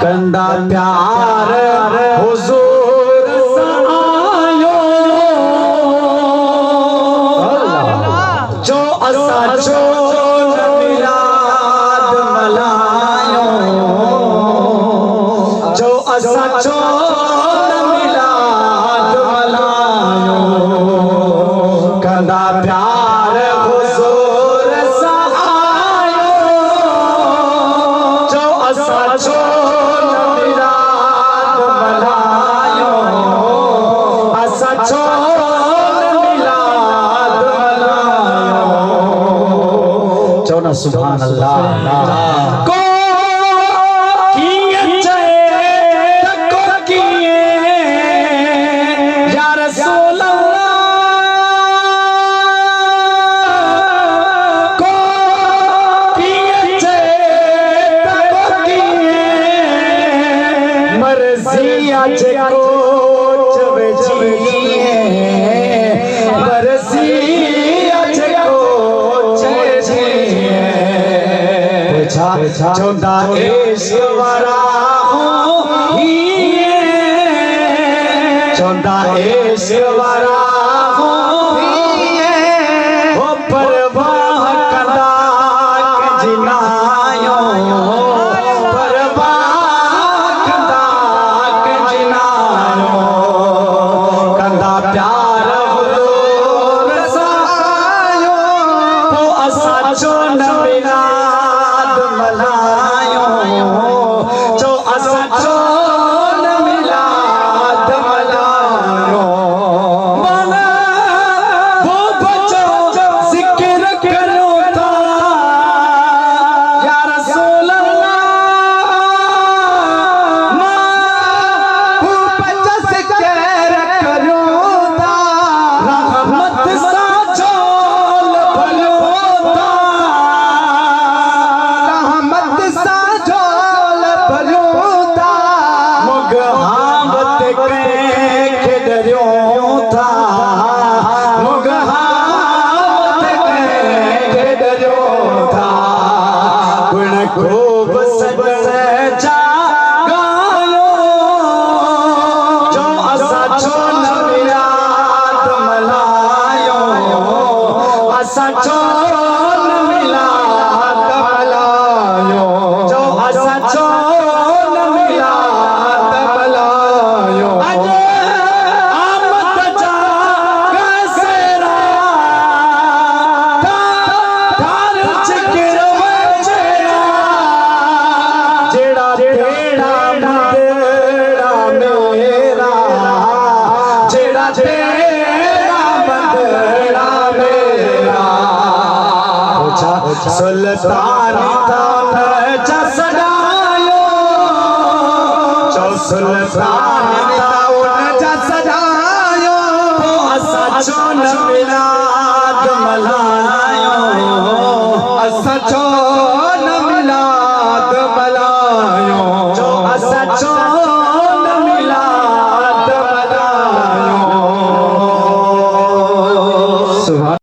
कंदा प्यार हुजूर सा आयो जो असा जो मिलाद मलायो जो असा जो मिलाद मलायो कंदा प्यार हुजूर सा आयो जो असा जो सुभान अल्लाह को किए तको किए या रसूल अल्लाह को किए तको किए मर्जी आज को जब जिए मर्जी चौदा ईश्वरा चौदा ईश्वरा हो परवाह कदा जिनायो परवाह कदा जिनायो कंदा प्यार हुजूर सा आयो हो असा जो नबीना मलायो जो असा जो मिलाद मलायो मना वो बचो जिक्र करो था या रसूल अल्लाह वो बचो जिक्र करो था रहमत सा झोल भलो था खूब सजा गायो जो असा जो मिलाद मलायो असा जो मिलाद मलायो जो असा जो मिलाद मलायो आमद जा गसेरा तार जिक्र सुल्तानी तान जसडायो जो सुल्तानी